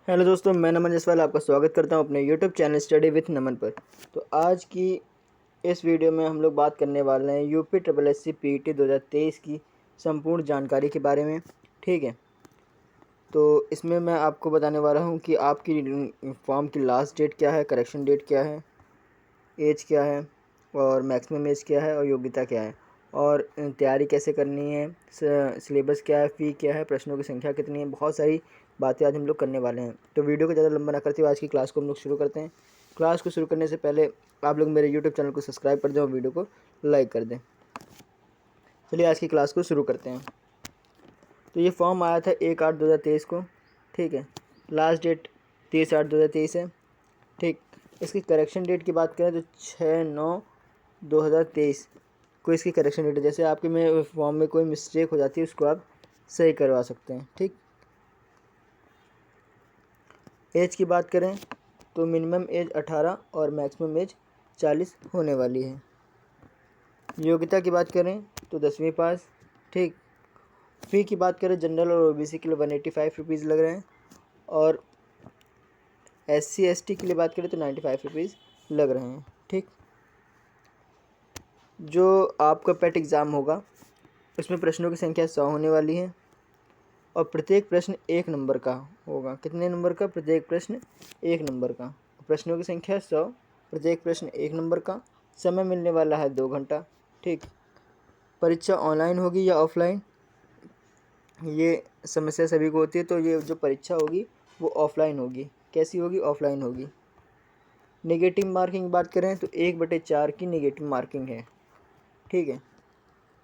Hello दोस्तों, मैं नमन जसवाल आपका स्वागत करता हूं अपने यूट्यूब चैनल स्टडी विथ नमन पर। तो आज की इस वीडियो में हम लोग बात करने वाले हैं UP triple S C PET 2023 की संपूर्ण जानकारी के बारे में। ठीक है, तो इसमें मैं आपको बताने वाला हूं कि आपकी फॉर्म की लास्ट डेट क्या है, करेक्शन डेट क्या है, एज क्या है और मैक्सिमम एज क्या है और योग्यता क्या है और तैयारी कैसे करनी है, सिलेबस क्या है, फ़ी क्या है, प्रश्नों की संख्या कितनी है। बहुत सारी बातें आज हम लोग करने वाले हैं। तो वीडियो को ज़्यादा लंबा ना करते हुए आज की क्लास को हम लोग शुरू करते हैं। क्लास को शुरू करने से पहले आप लोग मेरे यूट्यूब चैनल को सब्सक्राइब कर दें और वीडियो को लाइक कर दें। चलिए आज की क्लास को शुरू करते हैं। तो ये फॉर्म आया था 1/8/2023 को। ठीक है, लास्ट डेट 30/8/2023 है। ठीक, इसकी करेक्शन डेट की बात करें तो 6/9/2023 को इसकी करेक्शन डेट है। जैसे आपके में फॉर्म में कोई मिस्टेक हो जाती है उसको आप सही करवा सकते हैं। ठीक, एज की बात करें तो मिनिमम एज 18 और मैक्सिमम एज 40 होने वाली है। योग्यता की बात करें तो 10वीं पास। ठीक, फ़ी की बात करें जनरल और OBC के लिए 185 रुपीज़ लग रहे हैं और SC ST के लिए बात करें तो 95 रुपीज़ लग रहे हैं। ठीक, जो आपका पेट एग्ज़ाम होगा उसमें प्रश्नों की संख्या 100 होने वाली है और प्रत्येक प्रश्न 1 नंबर का होगा। कितने नंबर का? प्रत्येक प्रश्न 1 नंबर का। प्रश्नों की संख्या 100, प्रत्येक प्रश्न 1 नंबर का। समय मिलने वाला है 2 घंटा। ठीक, परीक्षा ऑनलाइन होगी या ऑफलाइन, ये समस्या सभी को होती है। तो ये जो परीक्षा होगी वो ऑफलाइन होगी। कैसी होगी? ऑफलाइन होगी। नेगेटिव मार्किंग की बात करें तो 1/4 की नेगेटिव मार्किंग है। ठीक है,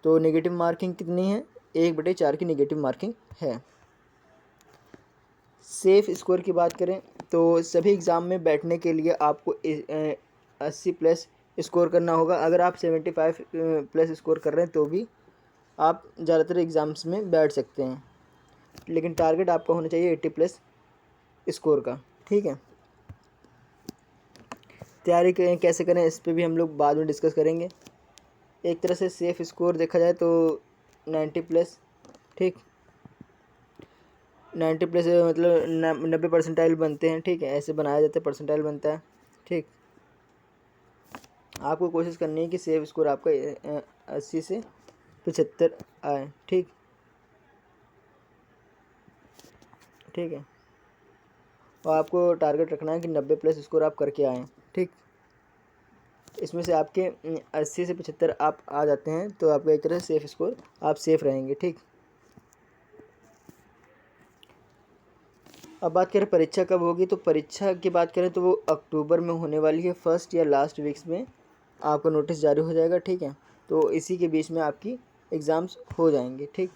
तो नेगेटिव मार्किंग कितनी है? 1/4 की नेगेटिव मार्किंग है। सेफ़ स्कोर की बात करें तो सभी एग्ज़ाम में बैठने के लिए आपको 80 प्लस स्कोर करना होगा। अगर आप 75 प्लस स्कोर कर रहे हैं तो भी आप ज़्यादातर एग्ज़ाम्स में बैठ सकते हैं, लेकिन टारगेट आपका होना चाहिए 80 प्लस स्कोर का। ठीक है, तैयारी कैसे करें इस पर भी हम लोग बाद में डिस्कस करेंगे। एक तरह से सेफ़ स्कोर देखा जाए तो 90 प्लस। ठीक, 90 प्लस मतलब 90 परसेंटाइल बनते हैं। ठीक है, ऐसे बनाया जाता है, परसेंटाइल बनता है। ठीक, आपको कोशिश करनी है कि सेव स्कोर आपका 80 से 75 आए। ठीक, ठीक है, और आपको टारगेट रखना है कि 90 प्लस स्कोर आप करके आएँ। ठीक, इसमें से आपके 80 से 75 आप आ जाते हैं तो आपका एक तरह से सेफ़ स्कोर, आप सेफ़ रहेंगे। ठीक, अब बात करें परीक्षा कब होगी, तो परीक्षा की बात करें तो वो अक्टूबर में होने वाली है। फर्स्ट या लास्ट वीक्स में आपका नोटिस जारी हो जाएगा। ठीक है, तो इसी के बीच में आपकी एग्ज़ाम्स हो जाएंगे। ठीक,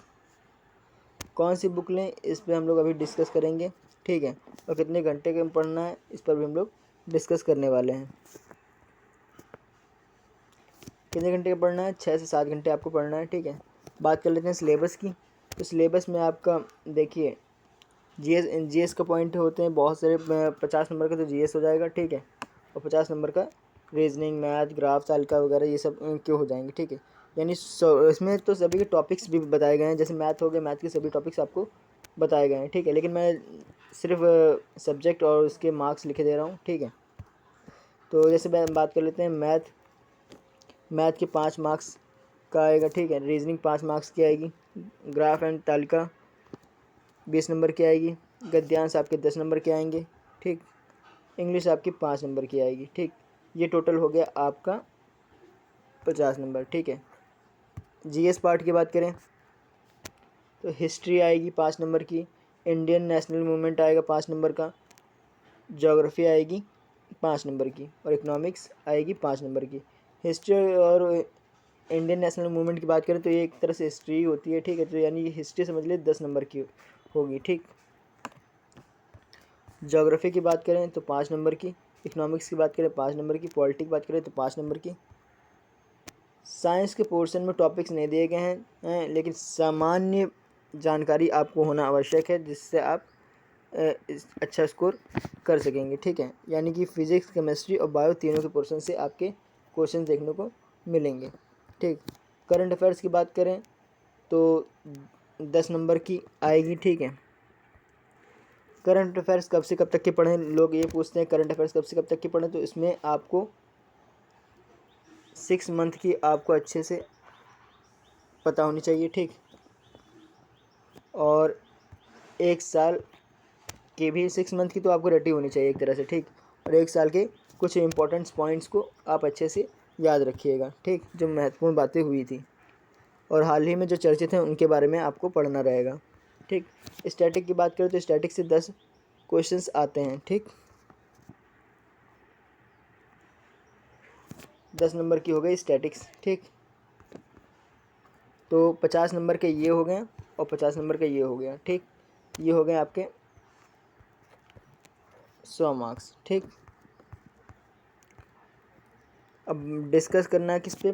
कौन सी बुक लें इस पर हम लोग अभी डिस्कस करेंगे। ठीक है, और कितने घंटे का पढ़ना है इस पर भी हम लोग डिस्कस करने वाले हैं। कितने घंटे का पढ़ना है? 6 से 7 घंटे आपको पढ़ना है। ठीक है, बात कर लेते हैं सिलेबस की। तो सिलेबस में आपका देखिए जीएस का पॉइंट होते हैं बहुत सारे। 50 नंबर का तो जीएस हो जाएगा। ठीक है, और 50 नंबर का रीजनिंग, मैथ, ग्राफ, तालिका वगैरह ये सब क्यों हो जाएंगे। ठीक है, यानी इसमें तो सभी के टॉपिक्स भी बताए गए हैं। जैसे मैथ हो गया, मैथ के सभी टॉपिक्स आपको बताए गए हैं। ठीक है, लेकिन मैं सिर्फ सब्जेक्ट और उसके मार्क्स लिखे दे रहा हूँ। ठीक है, तो जैसे बात कर लेते हैं मैथ के 5 मार्क्स का आएगा। ठीक है, रीजनिंग 5 मार्क्स की आएगी, ग्राफ एंड तालिका 20 नंबर की आएगी, गद्यांश आपके 10 नंबर के आएंगे। ठीक, इंग्लिश आपकी 5 नंबर की आएगी। ठीक, ये टोटल हो गया आपका 50 नंबर। ठीक है, जीएस पार्ट की बात करें तो हिस्ट्री आएगी 5 नंबर की, इंडियन नेशनल मूवमेंट आएगा 5 नंबर का, ज्योग्राफी आएगी 5 नंबर की और इकोनॉमिक्स आएगी 5 नंबर की। हिस्ट्री और इंडियन नेशनल मूवमेंट की बात करें तो ये एक तरह से हिस्ट्री होती है। ठीक है, तो यानी ये हिस्ट्री समझ लीजिए 10 नंबर की होगी। ठीक, ज्योग्राफी की बात करें तो 5 नंबर की, इकोनॉमिक्स की बात करें 5 नंबर की, पॉलिटी की बात करें तो 5 नंबर की। साइंस के पोर्शन में टॉपिक्स नहीं दिए गए हैं, लेकिन सामान्य जानकारी आपको होना आवश्यक है जिससे आप अच्छा स्कोर कर सकेंगे। ठीक है, यानी कि फिजिक्स, केमिस्ट्री और बायो तीनों के पोर्शन से आपके क्वेश्चन देखने को मिलेंगे। ठीक, करंट अफेयर्स की बात करें तो 10 नंबर की आएगी। ठीक है, करंट अफेयर्स कब से कब तक के पढ़ें, लोग ये पूछते हैं करंट अफेयर्स कब से कब तक के पढ़ें, तो इसमें आपको 6 मंथ की आपको अच्छे से पता होनी चाहिए, ठीक। और 1 साल की भी 6 मंथ की तो आपको रेडी होनी चाहिए एक तरह से, ठीक। और 1 साल के कुछ इंपॉर्टेंट पॉइंट्स को आप अच्छे से याद रखिएगा, ठीक, जो महत्वपूर्ण बातें हुई थी और हाल ही में जो चर्चित हैं उनके बारे में आपको पढ़ना रहेगा, ठीक। स्टैटिक की बात करें तो स्टैटिक से 10 क्वेश्चंस आते हैं, ठीक। 10 नंबर की हो गई स्टैटिक्स, ठीक। तो 50 नंबर के ये हो गए और 50 नंबर का ये हो गया, ठीक। ये हो गए आपके 100 मार्क्स, ठीक। अब डिस्कस करना है किस पे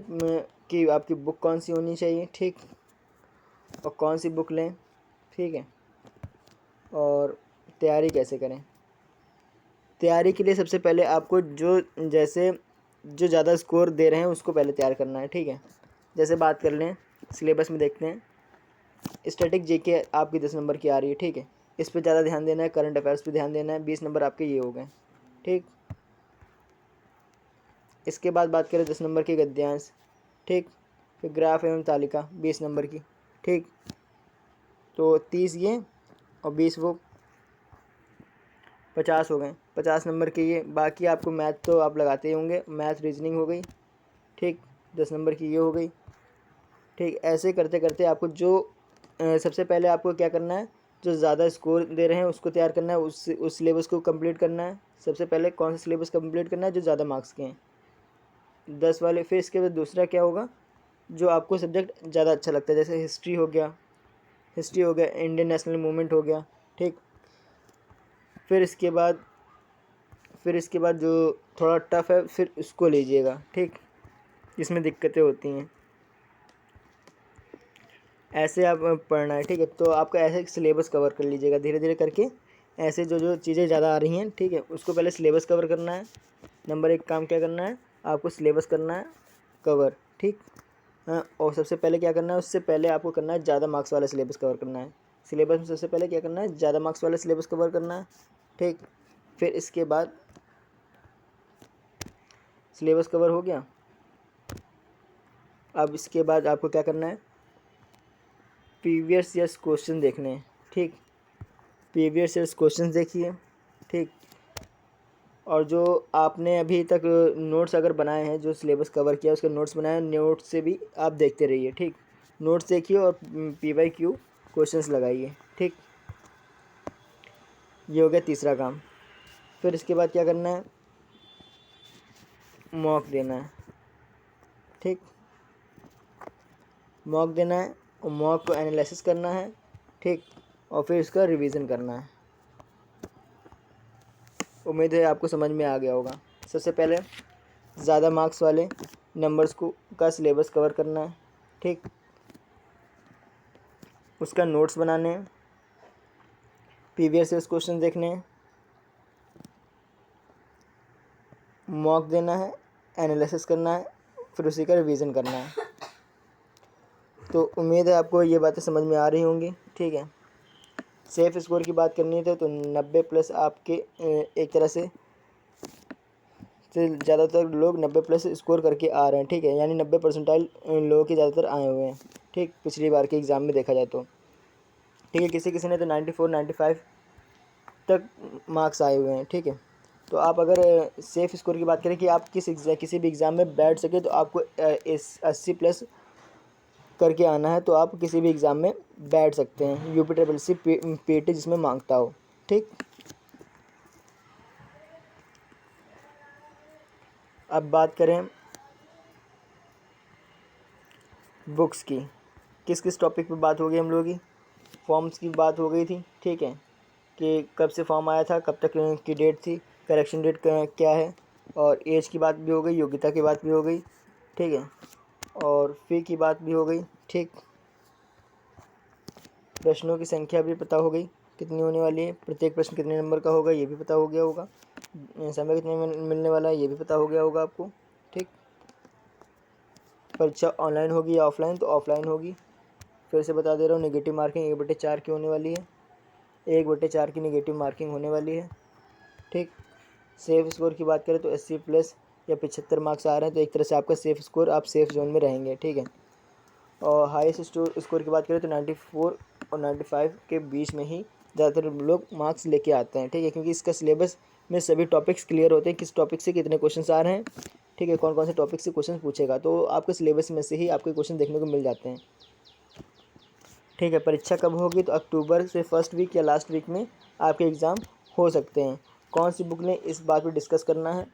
कि आपकी बुक कौन सी होनी चाहिए, ठीक, और कौन सी बुक लें, ठीक है, और तैयारी कैसे करें। तैयारी के लिए सबसे पहले आपको जो जैसे जो ज़्यादा स्कोर दे रहे हैं उसको पहले तैयार करना है, ठीक है। जैसे बात कर लें सिलेबस में देखते हैं, स्टैटिक जीके आपकी 10 नंबर की आ रही है, ठीक है, इस पर ज़्यादा ध्यान देना है। करंट अफेयर्स पे ध्यान देना है, 20 नंबर आपके ये हो गए, ठीक। इसके बाद बात करें 10 नंबर के गद्यांश, ठीक। फिर ग्राफ एवं तालिका 20 नंबर की, ठीक। तो 30 ये और 20 वो 50 हो गए, 50 नंबर के ये। बाकी आपको मैथ तो आप लगाते ही होंगे, मैथ रीजनिंग हो गई, ठीक, 10 नंबर की ये हो गई, ठीक। ऐसे करते करते आपको जो सबसे पहले आपको क्या करना है, जो ज़्यादा स्कोर दे रहे हैं उसको तैयार करना है, उस सिलेबस को कंप्लीट करना है। सबसे पहले कौन सा सिलेबस कंप्लीट करना है, जो ज़्यादा मार्क्स के हैं, 10 वाले। फिर इसके बाद दूसरा क्या होगा, जो आपको सब्जेक्ट ज़्यादा अच्छा लगता है, जैसे हिस्ट्री हो गया, इंडियन नेशनल मूवमेंट हो गया, ठीक। फिर इसके बाद जो थोड़ा टफ है फिर उसको लीजिएगा, ठीक, जिसमें दिक्कतें होती हैं। ऐसे आप पढ़ना है, ठीक है। तो आपका ऐसे सिलेबस कवर कर लीजिएगा धीरे धीरे करके, ऐसे जो जो चीज़ें ज़्यादा आ रही हैं, ठीक है, उसको पहले सिलेबस कवर करना है। नंबर 1 काम क्या करना है, आपको सिलेबस करना है कवर, ठीक। हाँ, और सबसे पहले क्या करना है, उससे पहले आपको करना है ज़्यादा मार्क्स वाला सिलेबस कवर करना है। सिलेबस में सबसे पहले क्या करना है, ज़्यादा मार्क्स वाला सिलेबस कवर करना है, ठीक। फिर इसके बाद सिलेबस कवर हो गया। अब इसके बाद आपको क्या करना है, प्रीवियस ईयर्स क्वेश्चन देखने हैं, ठीक। प्रीवियस ईयर्स क्वेश्चन देखिए, ठीक। और जो आपने अभी तक नोट्स अगर बनाए हैं, जो सिलेबस कवर किया उसके नोट्स बनाए हैं, नोट्स से भी आप देखते रहिए, ठीक। नोट्स देखिए और PYQ क्वेश्चंस लगाइए, ठीक। ये हो गया तीसरा काम। फिर इसके बाद क्या करना है, मॉक देना है, ठीक। मॉक देना है और मॉक को एनालिसिस करना है, ठीक, और फिर इसका रिवीजन करना है। उम्मीद है आपको समझ में आ गया होगा। सबसे पहले ज़्यादा मार्क्स वाले नंबर्स को का सिलेबस कवर करना है, ठीक। उसका नोट्स बनाने हैं, प्रीवियस ईयर्स क्वेश्चन देखने हैं, मॉक देना है, एनालिसिस करना है, फिर उसी का रिवीजन करना है। तो उम्मीद है आपको ये बातें समझ में आ रही होंगी, ठीक है। सेफ स्कोर की बात करनी है तो 90+ आपके एक तरह से ज़्यादातर लोग 90+ स्कोर करके आ रहे हैं, ठीक है, यानी 90 परसेंटाइल लोगों के ज़्यादातर आए हुए हैं, ठीक, पिछली बार के एग्ज़ाम में देखा जाए तो, ठीक है। किसी किसी ने तो 94 95 तक मार्क्स आए हुए हैं, ठीक है। तो आप अगर सेफ़ स्कोर की बात करें कि आप किसी भी एग्ज़ाम में बैठ सके, तो आपको 80+ करके आना है, तो आप किसी भी एग्ज़ाम में बैठ सकते हैं, UPSSC PET जिसमें मांगता हो, ठीक। अब बात करें बुक्स की, किस किस टॉपिक पे बात हो गई हम लोगों की। फॉर्म्स की बात हो गई थी, ठीक है, कि कब से फॉर्म आया था, कब तक की डेट थी, करेक्शन डेट क्या है, और एज की बात भी हो गई, योग्यता की बात भी हो गई, ठीक है, और फ़ी की बात भी हो गई, ठीक। प्रश्नों की संख्या भी पता हो गई कितनी होने वाली है, प्रत्येक प्रश्न कितने नंबर का होगा ये भी पता हो गया होगा, समय कितने मिलने वाला है ये भी पता हो गया होगा आपको, ठीक। परीक्षा ऑनलाइन होगी या ऑफलाइन, तो ऑफलाइन होगी। फिर से बता दे रहा हूँ, नेगेटिव मार्किंग 1/4 की होने वाली है, 1/4 की नेगेटिव मार्किंग होने वाली है। ठीक, सेफ स्कोर की बात करें तो 80+ या 75 मार्क्स आ रहे हैं, तो एक तरह से आपका सेफ स्कोर, आप सेफ जोन में रहेंगे। ठीक है, और हाईएस्ट स्कोर की बात करें तो 94 और 95 के बीच में ही ज़्यादातर लोग मार्क्स लेके आते हैं। ठीक है, क्योंकि इसका सिलेबस में सभी टॉपिक्स क्लियर होते हैं, किस टॉपिक से कितने क्वेश्चन आ रहे हैं। ठीक है, कौन कौन से टॉपिक से क्वेश्चन पूछेगा, तो आपके सिलेबस में से ही आपके क्वेश्चन देखने को मिल जाते हैं। ठीक है, परीक्षा कब होगी, तो अक्टूबर से फर्स्ट वीक या लास्ट वीक में आपके एग्ज़ाम हो सकते हैं। कौन सी बुक ने, इस बात पर डिस्कस करना है,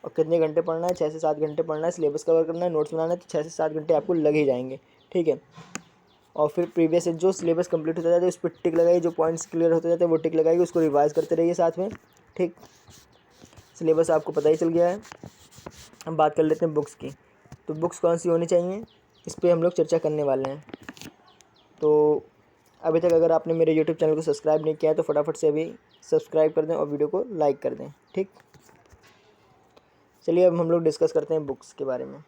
और कितने घंटे पढ़ना है, 6 से 7 घंटे पढ़ना है, सिलेबस कवर करना है, नोट्स बनाना है, तो 6 से 7 घंटे आपको लग ही जाएंगे। ठीक है, और फिर प्रीवियस जो सिलेबस कंप्लीट होता जाता है उस पर टिक लगाइए, जो पॉइंट्स क्लियर होते जाते हैं वो टिक लगाइए, उसको रिवाइज करते रहिए साथ में। ठीक, सिलेबस आपको पता ही चल गया है। अब बात कर लेते हैं बुक्स की, तो बुक्स कौन सी होनी चाहिए, इस पर हम लोग चर्चा करने वाले हैं। तो अभी तक अगर आपने मेरे यूट्यूब चैनल को सब्सक्राइब नहीं किया है तो फटाफट से अभी सब्सक्राइब कर दें और वीडियो को लाइक कर दें। ठीक, चलिए अब हम लोग डिस्कस करते हैं बुक्स के बारे में।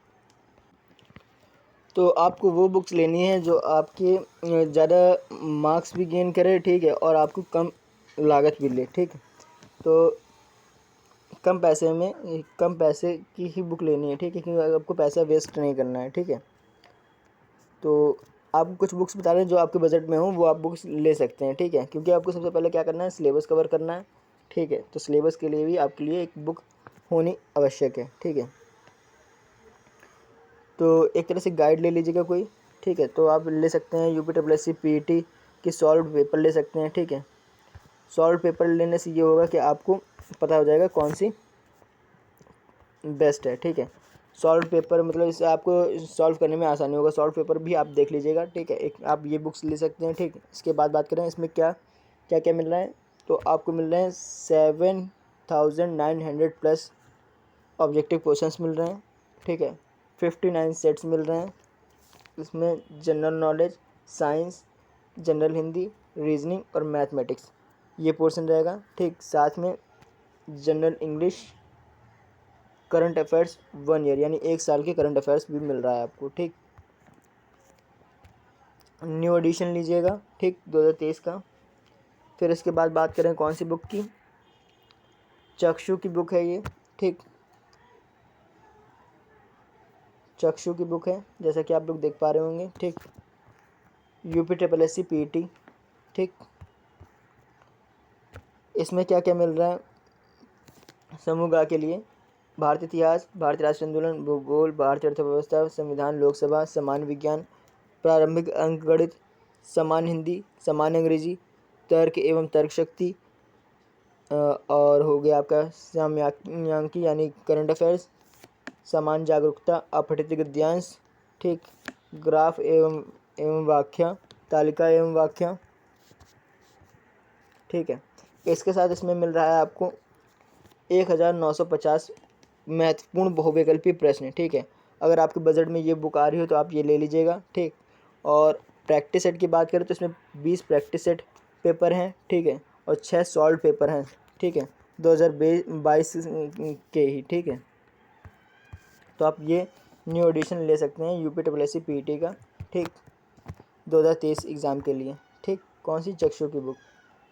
तो आपको वो बुक्स लेनी है जो आपके ज़्यादा मार्क्स भी गेन करे। ठीक है, और आपको कम लागत भी ले। ठीक है, तो कम पैसे में, कम पैसे की ही बुक लेनी है। ठीक है, क्योंकि आपको पैसा वेस्ट नहीं करना है। ठीक है, तो आपको कुछ बुक्स बता रहे हैं जो आपके बजट में हो, वो आप बुक्स ले सकते हैं। ठीक है, क्योंकि आपको सबसे पहले क्या करना है, सिलेबस कवर करना है। ठीक है, तो सिलेबस के लिए भी आपके लिए एक बुक होनी आवश्यक है। ठीक है, तो एक तरह से गाइड ले लीजिएगा कोई। ठीक है, तो आप ले सकते हैं UPSSC PET की सॉल्व पेपर ले सकते हैं। ठीक है, सॉल्व पेपर लेने से ये होगा कि आपको पता हो जाएगा कौन सी बेस्ट है। ठीक है, सॉल्व पेपर मतलब इससे आपको सॉल्व करने में आसानी होगा। सॉल्व पेपर भी आप देख लीजिएगा। ठीक है, एक आप ये बुक्स ले सकते हैं। ठीक, इसके बाद बात करें इसमें क्या क्या क्या मिल रहा है, तो आपको मिल रहे हैं 7900+ ऑब्जेक्टिव क्वेश्चंस मिल रहे हैं। ठीक है, 59 सेट्स मिल रहे हैं। इसमें general knowledge, science, general Hindi, reasoning और मैथमेटिक्स ये पोर्शन रहेगा। ठीक, साथ में general English, current affairs 1 year यानी 1 साल के करंट अफेयर्स भी मिल रहा है आपको। ठीक, न्यू एडिशन लीजिएगा। ठीक, 2023 का। फिर इसके बाद बात करें कौन सी बुक की, चक्षु की बुक है ये। ठीक, चक्षु की बुक है, जैसा कि आप लोग देख पा रहे होंगे। ठीक, UPSSC PET। ठीक, इसमें क्या क्या मिल रहा है, समूह ग के लिए भारतीय इतिहास, भारतीय राष्ट्र आंदोलन, भूगोल, भारतीय अर्थव्यवस्था, संविधान, लोकसभा, सामान्य विज्ञान, प्रारंभिक अंकगणित, सामान्य हिंदी, सामान्य अंग्रेजी, तर्क एवं तर्क शक्ति, और हो गया आपका सामयांकी यानी करंट अफेयर्स, सामान्य जागरूकता, अपठित गद्यांश। ठीक, ग्राफ एवं व्याख्या, तालिका एवं व्याख्या। ठीक है, इसके साथ इसमें मिल रहा है आपको 1950 महत्वपूर्ण बहुविकल्पीय प्रश्न। ठीक है, अगर आपके बजट में ये बुक आ रही हो तो आप ये ले लीजिएगा। ठीक, और प्रैक्टिस सेट की बात करें तो इसमें 20 प्रैक्टिस सेट पेपर हैं। ठीक है, और 6 सॉल्व पेपर हैं। ठीक है, 2022 के ही। ठीक है, तो आप ये न्यू एडिशन ले सकते हैं UPSSC PET का। ठीक, 2023 एग्ज़ाम के लिए। ठीक, कौन सी, चक्षु की बुक।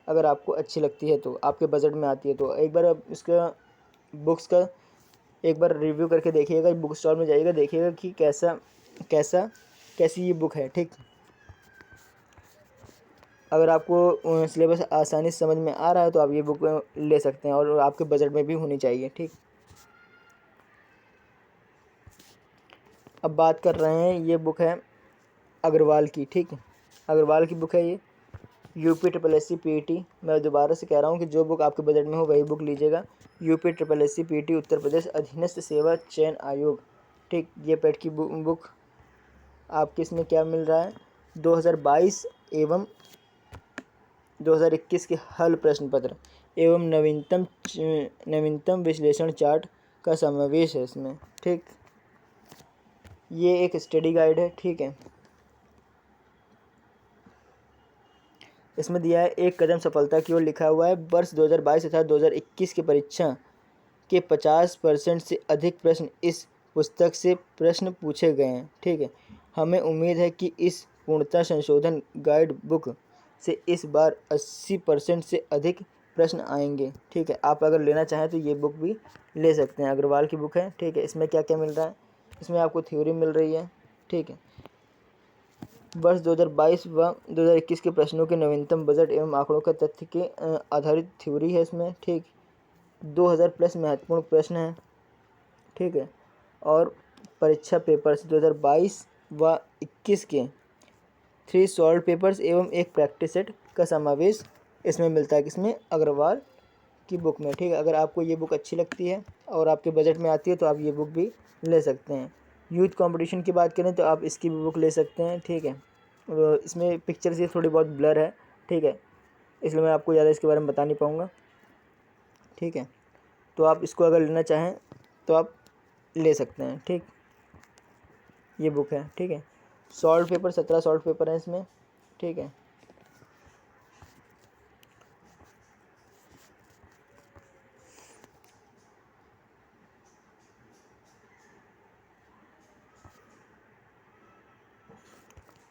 अगर आपको अच्छी लगती है तो, आपके बजट में आती है तो एक बार आप इसका बुक्स का एक बार रिव्यू करके देखिएगा, बुक स्टॉल में जाइएगा, देखिएगा कि कैसी ये बुक है। ठीक, अगर आपको सिलेबस आसानी से समझ में आ रहा है तो आप ये बुक ले सकते हैं, और आपके बजट में भी होनी चाहिए। ठीक, अब बात कर रहे हैं, ये बुक है अग्रवाल की। ठीक, अग्रवाल की बुक है ये, UPSSC PET। मैं दोबारा से कह रहा हूँ कि जो बुक आपके बजट में हो वही बुक लीजिएगा। UPSSC PET उत्तर प्रदेश अधीनस्थ सेवा चयन आयोग। ठीक, ये पेट की बुक आपके इसमें क्या मिल रहा है, 2022 एवं 2021 के हल प्रश्न पत्र एवं नवीनतम विश्लेषण चार्ट का समावेश है इसमें। ठीक, ये एक स्टडी गाइड है। ठीक है, इसमें दिया है 1 कदम सफलता की ओर, लिखा हुआ है वर्ष 2022 तथा 2021 की परीक्षा के 50% से अधिक प्रश्न इस पुस्तक से प्रश्न पूछे गए हैं। ठीक है, हमें उम्मीद है कि इस पूर्णतः संशोधन गाइड बुक से इस बार 80% से अधिक प्रश्न आएंगे। ठीक है, आप अगर लेना चाहें तो ये बुक भी ले सकते हैं। अग्रवाल की बुक है। ठीक है, इसमें क्या क्या मिल रहा है, इसमें आपको थ्योरी मिल रही है। ठीक है, वर्ष 2022 व 2021 के प्रश्नों के नवीनतम बजट एवं आंकड़ों के तथ्य के आधारित थ्योरी है इसमें। ठीक, 2000 प्लस महत्वपूर्ण प्रश्न हैं। ठीक है, और परीक्षा पेपर्स 2022 व 21 के 3 सॉल्व पेपर्स एवं एक प्रैक्टिस सेट का समावेश इसमें मिलता है। किसमें? अग्रवाल की बुक में। ठीक है, अगर आपको ये बुक अच्छी लगती है और आपके बजट में आती है तो आप ये बुक भी ले सकते हैं। यूथ कंपटीशन की बात करें तो आप इसकी भी बुक ले सकते हैं। ठीक है, इसमें पिक्चर से थोड़ी बहुत ब्लर है। ठीक है, इसलिए मैं आपको ज़्यादा इसके बारे में बता नहीं पाऊँगा। ठीक है, तो आप इसको अगर लेना चाहें तो आप ले सकते हैं। ठीक, ये बुक है। ठीक है, सॉल्व पेपर 17 सॉल्व पेपर हैं इसमें। ठीक है,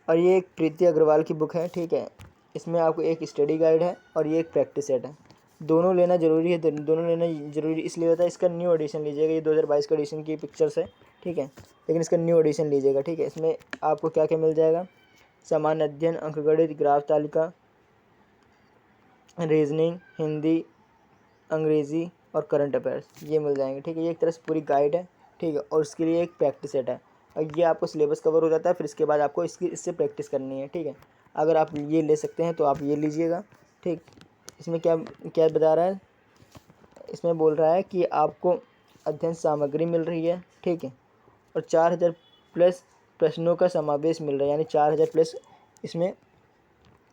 और ये एक प्रीति अग्रवाल की बुक है। ठीक है, इसमें आपको एक स्टडी गाइड है और ये एक प्रैक्टिस सेट है। दोनों लेना ज़रूरी है। दोनों लेना ज़रूरी इसलिए होता है, इसका न्यू एडिशन लीजिएगा। ये 2022 का एडिशन की पिक्चर्स है। ठीक है, लेकिन इसका न्यू एडिशन लीजिएगा। ठीक है, इसमें आपको क्या क्या मिल जाएगा, सामान्य अध्ययन, अंकगणित, ग्राफ तालिका, रीजनिंग, हिंदी, अंग्रेज़ी और करंट अफेयर्स, ये मिल जाएंगे। ठीक है, ये एक तरह से पूरी गाइड है। ठीक है, और उसके लिए एक प्रैक्टिस सेट है। और ये आपको सिलेबस कवर हो जाता है, फिर इसके बाद आपको इससे प्रैक्टिस करनी है। ठीक है, अगर आप ये ले सकते हैं तो आप ये लीजिएगा। ठीक, इसमें क्या क्या बता रहा है, इसमें बोल रहा है कि आपको अध्ययन सामग्री मिल रही है। ठीक है, और 4000 प्लस प्रश्नों का समावेश मिल रहा है, यानी 4000 प्लस इसमें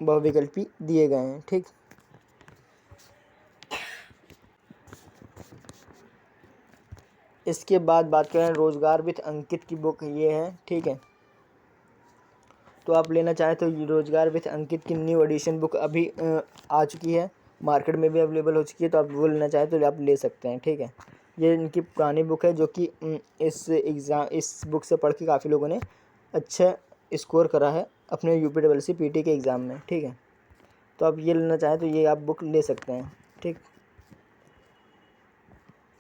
बहुविकल्पी दिए गए हैं। ठीक, इसके बाद बात करें रोजगार विथ अंकित की बुक ये है। ठीक है, तो आप लेना चाहें तो रोजगार विथ अंकित की न्यू एडिशन बुक अभी आ चुकी है, मार्केट में भी अवेलेबल हो चुकी है। तो आप वो लेना चाहें तो आप ले सकते हैं। ठीक है, ये इनकी पुरानी बुक है जो कि इस बुक से पढ़ के काफ़ी लोगों ने अच्छा स्कोर करा है अपने UPSC PT के एग्ज़ाम में। ठीक है, तो आप ये लेना चाहें तो ये आप बुक ले सकते हैं। ठीक,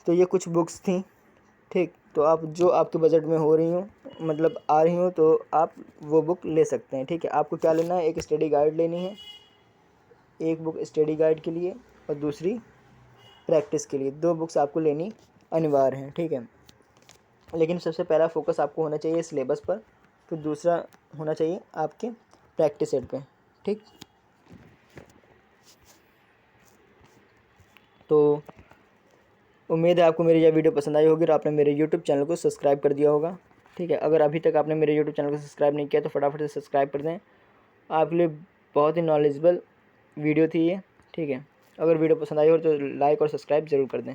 तो ये कुछ बुक्स थी। ठीक, तो आप जो आपके बजट में हो रही हो, मतलब आ रही हो, तो आप वो बुक ले सकते हैं। ठीक है, आपको क्या लेना है, एक स्टडी गाइड लेनी है, एक बुक स्टडी गाइड के लिए और दूसरी प्रैक्टिस के लिए। 2 बुक्स आपको लेनी अनिवार्य है। ठीक है, लेकिन सबसे पहला फोकस आपको होना चाहिए सिलेबस पर, फिर दूसरा होना चाहिए आपके प्रैक्टिस सेट पे। ठीक, तो उम्मीद है आपको मेरी यह वीडियो पसंद आई होगी और आपने मेरे YouTube चैनल को सब्सक्राइब कर दिया होगा। ठीक है, अगर अभी तक आपने मेरे YouTube चैनल को सब्सक्राइब नहीं किया तो फटाफट से सब्सक्राइब कर दें। आपके लिए बहुत ही नॉलेजेबल वीडियो थी ये। ठीक है, अगर वीडियो पसंद आई हो तो लाइक और सब्सक्राइब ज़रूर कर दें।